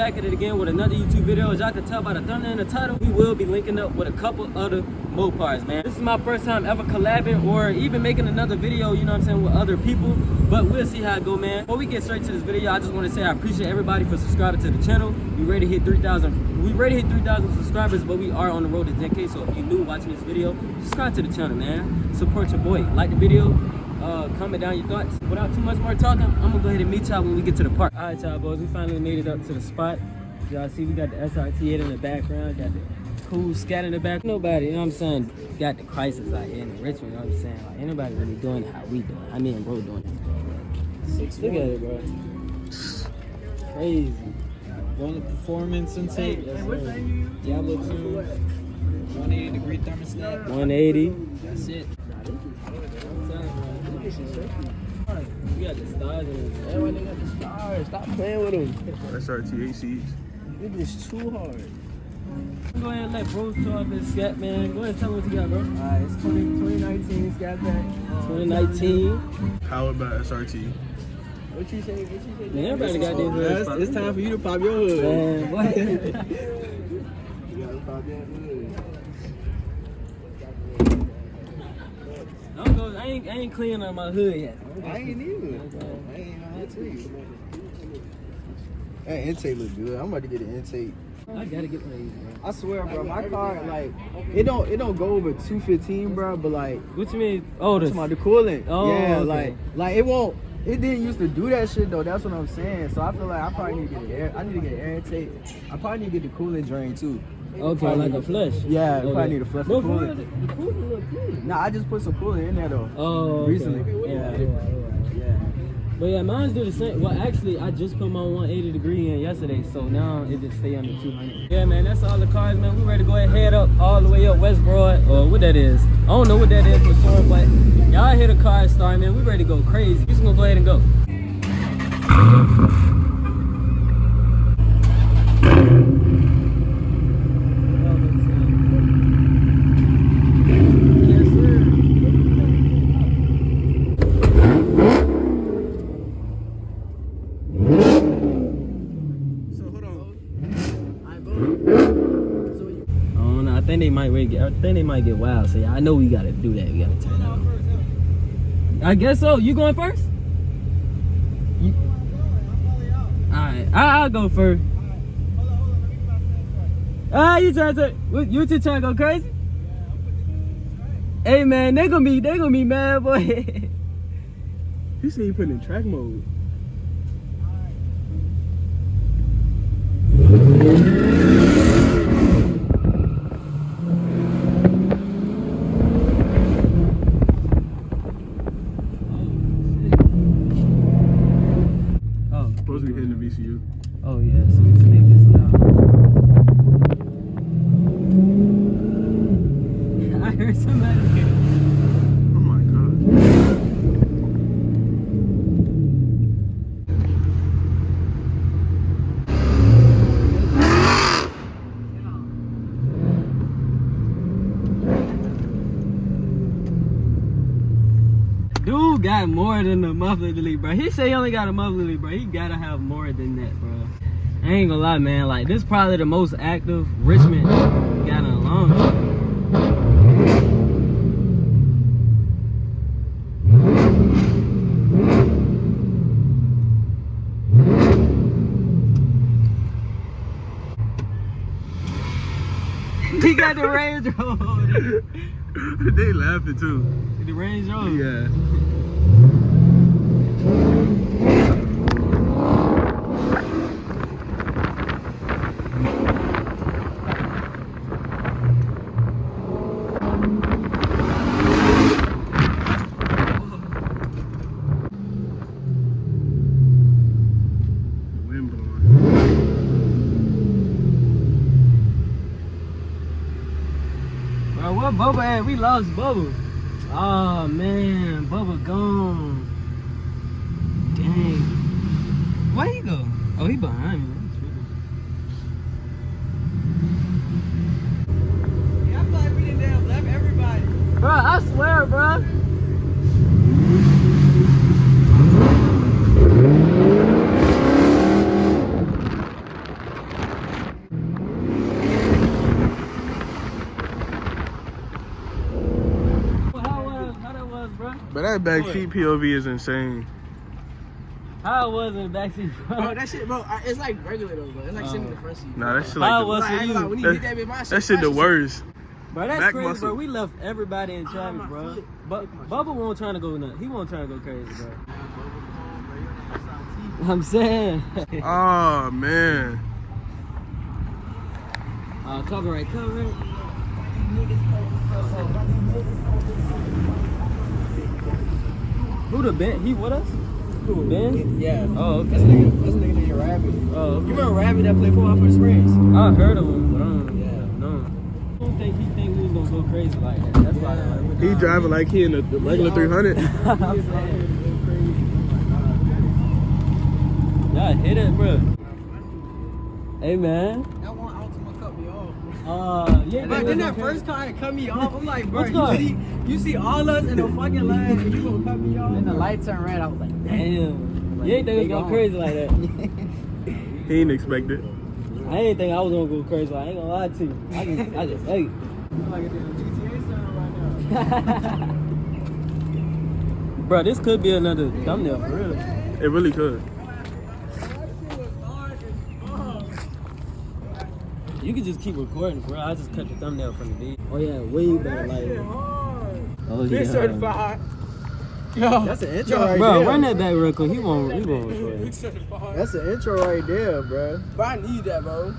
back at it again with another YouTube video. As y'all can tell by the thumbnail and the title, we will be linking up with a couple other Mopars, man. This is my first time ever collabing or even making another video, you know what I'm saying, with other people. But we'll see how it go, man. Before we get straight to this video, I just want to say I appreciate everybody for subscribing to the channel. We ready to hit 3,000. We ready to hit 3,000 subscribers, but we are on the road to 10K. So if you're new watching this video, subscribe to the channel, man. Support your boy. Like the video. Comment down your thoughts. Without too much more talking, I'm gonna go ahead and meet y'all when we get to the park. All right, y'all boys, we finally made it up to the spot. Y'all see we got the SRT8 in the background, got the cool scat in the back. Nobody, you know what I'm saying, got the crisis out here in Richmond, you know what I'm saying? Like, ain't nobody really doing it how we doing it. I mean, bro doing it. Look at it, bro. Crazy. Going to performance intake. Diablo 2. 180-degree thermostat. 180. That's it. You got the stars in it. Everybody got the stars. Stop playing with them. SRT8 seats. It is too hard. Go ahead and let bros talk this scat, man. Go ahead and tell me what you got, bro. Alright, it's 2019 Scat Pack. 2019. Powered by SRT. What you say? Man, everybody got these hoods. It's time for you to pop your hood. Man, what? You gotta pop your hood. I ain't cleaning on my hood yet. I ain't either. I ain't gonna tell you. That intake look good. I'm about to get an intake. I gotta get one of these, bro. I swear, bro, my car, like, it don't go over 215, bro, but like, What you mean? Oh, I'm talking about the coolant. Oh, yeah, okay. like it didn't used to do that shit though. That's what I'm saying. So I feel like I probably need to get an air. I need to get an air intake. I probably need to get the coolant drain too. Okay, Probably like need a flush. Yeah, Okay. probably need to flush the But for real, coolant. the coolant look good. Nah, I just put some coolant in there though. Oh, okay. Recently. Yeah. Yeah. But yeah, mine's do the same. Well, actually, I just put my 180-degree in yesterday, so now it just stay under 200. Yeah, man, that's all the cars, man. We ready to go ahead and head up all the way up West Broad, or what that is. I don't know what that is for sure, but y'all hear the cars start, man. We ready to go crazy. We just gonna go ahead and go. I think they might get wild. So yeah, I know we gotta do that. We gotta turn that on. I guess so. You going first? Alright, I'll go first. Ah, you trying to trying to go crazy? Hey man, they gonna be mad, boy. He said he put in track mode. Supposed to be hitting the VCU. Oh yeah, so let's make this loud. I heard somebody. Oh my god. Dude got more than the muffler delete, bro. He say he only got a muffler delete, bro. He gotta have more than that, bro. I ain't gonna lie, man. Like, this is probably the most active Richmond got in a long time. He got the Range Rover. They laughing too. The Range Rover. Yeah. Wind blowing. Bro, what Bubba at? We lost Bubba. Oh man, Bubba gone. Dang. Where he go? Oh, he behind me. Yeah, I feel like we done damn left everybody. Bro, I swear, bro. But that backseat POV is insane. How it was in the backseat, bro? Bro, that shit, bro, it's like regular though, bro. It's like sitting in the front seat. Nah, that shit How it like was Like, I for ain't you? gonna lie, when you hit that bit, my that shit the worst. Bro, that's Back crazy, muscle. bro. We left everybody in traffic, my bro. foot. But Bubba won't trying to go nuts. He won't trying to go crazy, bro. I'm saying. Oh man. Cover right. Who the Ben? He with us? Who, Ben? Yeah. Oh, okay. That's nigga named Rabbit. Oh, okay. You remember Rabbit that played for the Springs? I heard of him, but I don't know. Yeah. I don't think he think we was gonna go crazy like that. That's why. He driving like he in the regular 300. Y'all hit it, bro. Hey, man. That one Altima cut me off. Yeah. But then that first car that cut me off, I'm like, bro, What's going? you see all us in the fucking line and you gonna cut me off? And the light turned red, I was like, Damn. You ain't think it was going crazy like that. He ain't expect it. I ain't think I was gonna go crazy. Like, I ain't gonna lie to you. I just, hey. I'm like a damn GTA sound right now. Bro, this could be another thumbnail for real. It really could. You can just keep recording, bro. I just cut the thumbnail from the video. Oh yeah, way better lighting. Oh yeah. Big certified. Yo, that's an intro right Bro, there. run that back real quick. He won't record. That's an intro right there, bro. But I need that, bro.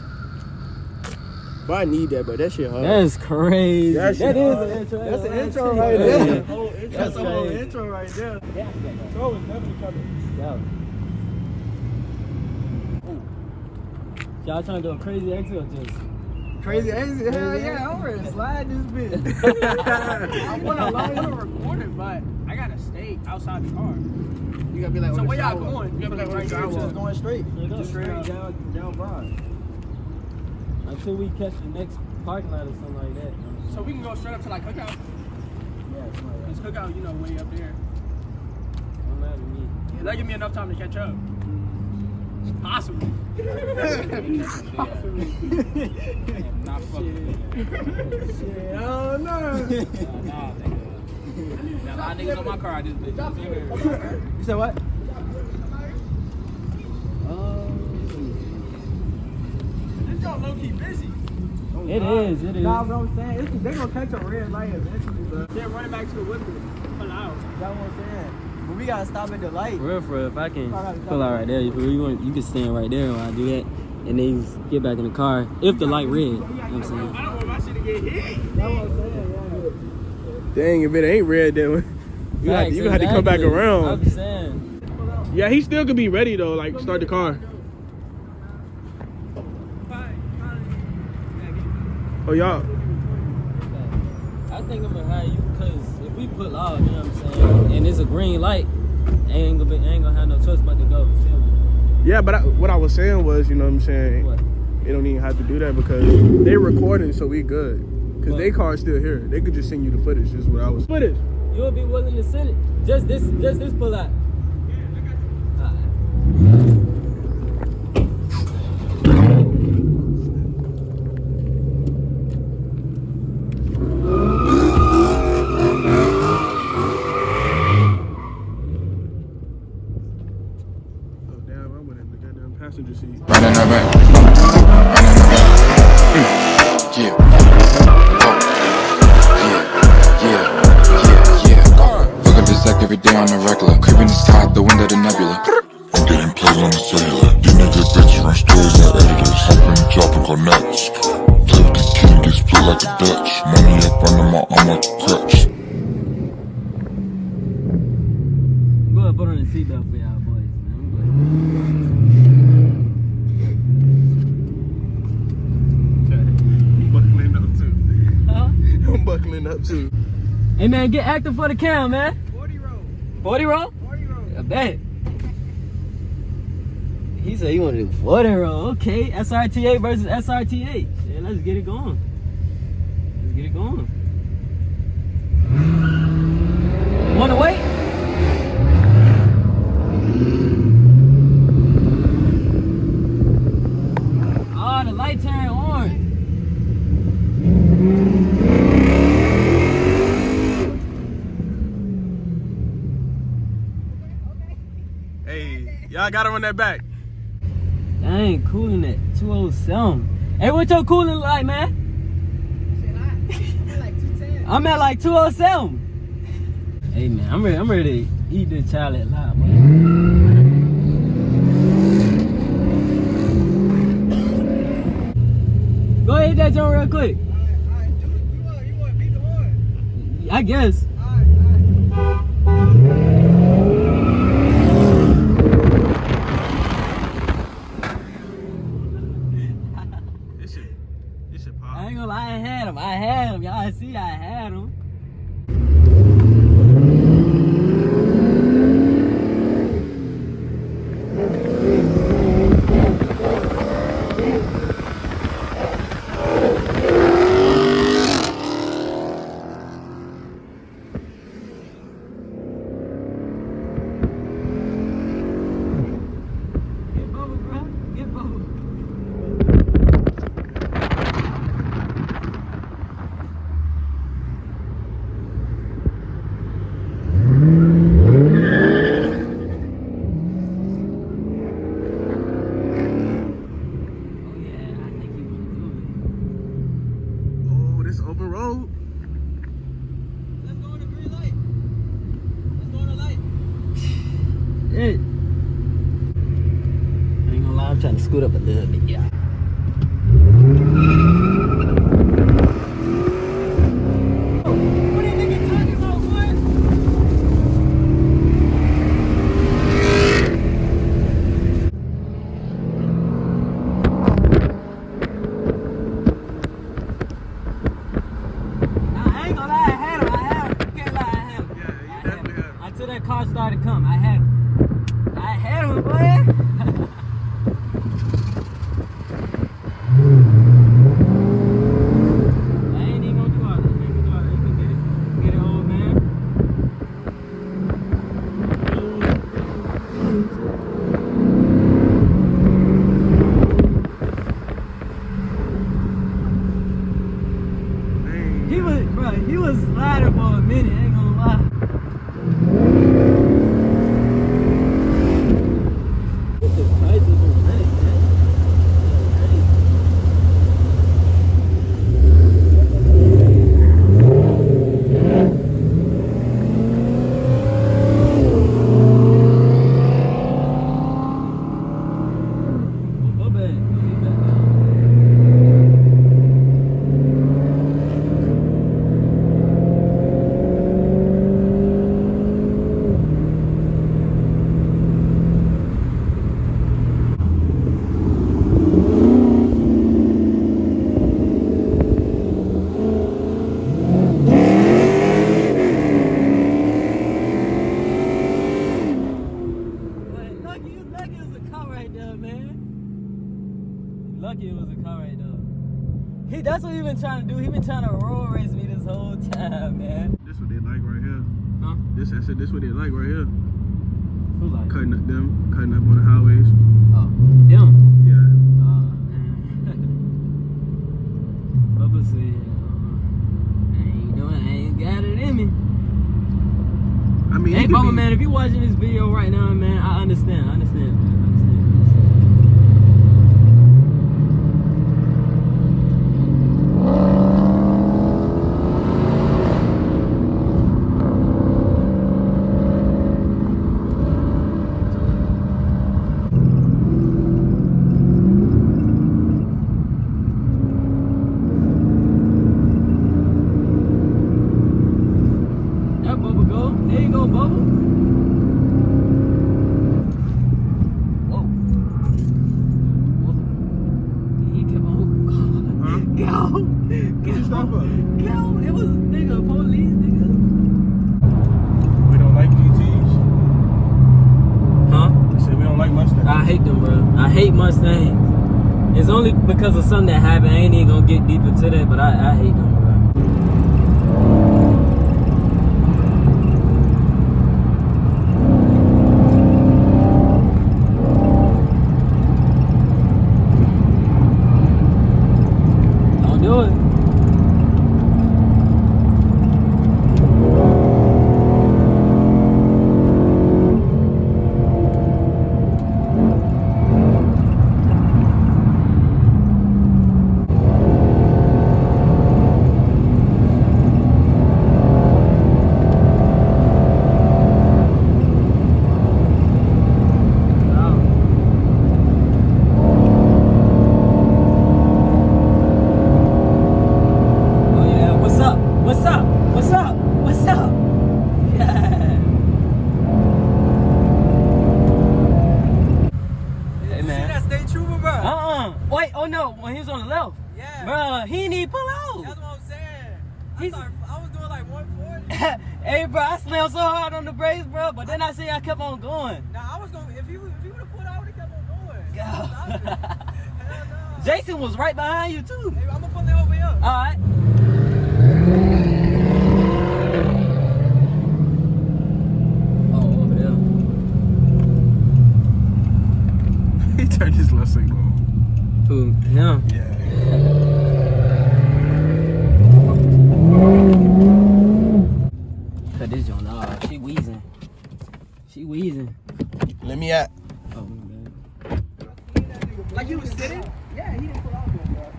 That shit hard. That's crazy. That shit That is hard. an intro. That's an intro Yeah. right there. That's a whole crazy. intro right there. Yeah. Bro, it's definitely coming. Yo. Y'all trying to do a crazy exit or just? Crazy exit? Hell yeah, I'm ready to slide this bitch. I want to record it, but I gotta stay outside the car. You gotta be like, so where y'all going? You gotta be like, right here, just going straight. Just straight down Broad. Until we catch the next parking lot or something like that. So we can go straight up to like Cookout? Yeah, something like It's Cookout, you know, way up there. Don't matter to me. Yeah, that give me enough time to catch up. Possibly. Not fucking. Shit, I don't know. Nah, nigga. Now, a lot of niggas on my car, I just bitch. You said what? This y'all low key busy. It is. Nah, what I'm saying, they gonna catch a red light eventually, bro. They're running back to the window. Pull out. That's what I'm saying. But we gotta stop at the light. For real, if I can pull out right there, you can stand right there while I do that, and then you just get back in the car if the light red. You know what I'm saying? I don't want my shit to get hit. That's what I'm saying, Dang, if it ain't red, then you have to come back around. I'm saying. Yeah, he still could be ready though. Like start the car. Oh y'all. I think I'm gonna hire you because if we pull off, you know what I'm saying, and it's a green light, ain't gonna have no choice but to go. Feel me? Yeah, but what I was saying was, you know what I'm saying. What? They don't even have to do that because they recording, so we good. Cause they car's still here. They could just send you the footage. Is what I was. Footage. You'll be willing to send it? Just this pull out. Passenger seat. Running her back. Yeah. Fuck up this act every day on the regular. Creeping the sky out the window, the nebula. I'm getting plays on the cellular. These niggas bitches run stories like editors. Hoping to drop and go nuts. Play with the kid and get split like a Dutch. Money up under my arm like a crutch. Go ahead, put on the seatbelt for y'all boys, man. I'm buckling up too. Hey man, get active for the cam, man. 40 roll. 40 roll? 40 roll. I bet. He said he wanted to do 40 roll. Okay, SRT8 versus SRT8. Yeah, let's get it going. Wanna wait? Oh, the light turned orange. I got him on that back. I ain't cooling at 207. Hey, what your cooling like, man? I'm at like 210. I'm at like 207. Hey, man, I'm ready to eat this chocolate live, man. Go ahead, hit that joint real quick. Alright, you want to beat the horn? I guess. Alright. This shit pop. I ain't gonna lie, I had him. Y'all see, I had him. Get bubble, bro. Get bubble. Oh, this open road. Let's go on the green light. Let's go on the light. Shit. I ain't gonna lie, I'm trying to scoot up a little bit, yeah. What that nigga talking about, boy? Nah, I ain't gonna lie, I had him. Can't lie, I had him. Yeah, you definitely had him. Until that car started coming, I had him. I had him, boy. I ain't even gonna do all that. You can get it. Get it, old man. Dang. He was sliding for a minute, I ain't gonna lie. The prices are running, man. Go back. Go back down. But lucky it was a car right there, man. Lucky it was a car right there. That's what he been trying to do. He been trying to roll race me this whole time, man. This what they like right here. Huh? I said this what they like right here. Who like? Cutting up on the highways. Oh, them. Yeah. Bubba said, I ain't got it in me. I mean, Hey, it could Bubba, be- man, if you watching this video right now, man, I understand, man. There Bubba go. There you go, Bubba. Whoa. He kept on. Huh? Go. What you stop for? Go. It was nigga, police, nigga. We don't like GTs. Huh? I said we don't like Mustangs. I hate them, bro. I hate Mustangs. It's only because of something that happened. I ain't even gonna get deep into that, but I hate them, bro. Don't do it. Hey, bro, I slammed so hard on the brakes, bro, but then I kept on going. Nah, I was gonna. If you would have pulled out, I would have kept on going. God. Hell no. Jason was right behind you, too. Hey, I'm gonna pull it over here. All right. Oh, over there. He turned his left signal on. Who? Him? Yeah. Cut this joint off. She wheezing. Let me at. Oh, man. Like you was sitting? Yeah, he didn't pull out there, bro.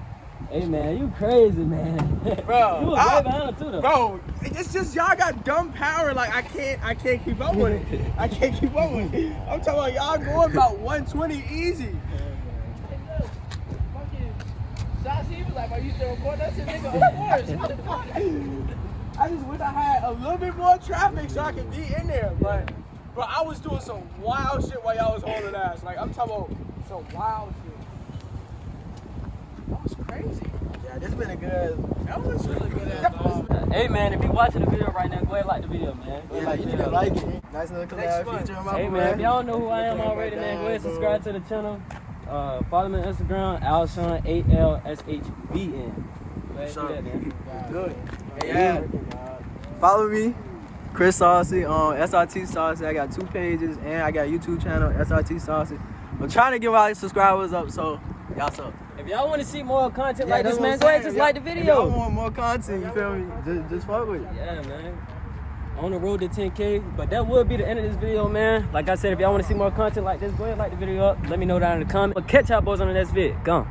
Hey, man, you crazy, man. Bro, You was right behind him, too, though. Bro, it's just y'all got dumb power. Like I can't keep up with it. I can't keep up with it. I'm talking about y'all going about 120 easy. He was like, "Are you still recording that shit, nigga?" Of course. What the fuck? I just wish I had a little bit more traffic so I could be in there. But bro, I was doing some wild shit while y'all was holding ass. Like I'm talking about some wild shit. That was crazy. Yeah, this been a good. That was really good ass. Hey, man, if you're watching the video right now, go ahead and like the video, man. Go ahead Yeah, and you the need to video. like it. Nice little collab Next month. feature on my Hey, man, if y'all don't know who I am already, man, go ahead and subscribe to the channel. Follow me on Instagram, Alshon, ALSHVN. Go ahead and do that, man. Good. Yeah. Follow me, Chris Saucy on SRT Saucy. I got 2 pages and I got a YouTube channel, SRT Saucy. I'm trying to get my subscribers up, so y'all sup. If y'all want to see more content Yeah, like this, that's man, what go I'm ahead and just saying. like the If video. y'all want more content, you feel me? Just fuck with it. Yeah, man. On the road to 10K, but that would be the end of this video, man. Like I said, if y'all want to see more content like this, go ahead and like the video up. Let me know down in the comments. But catch y'all boys on the next vid. Gone.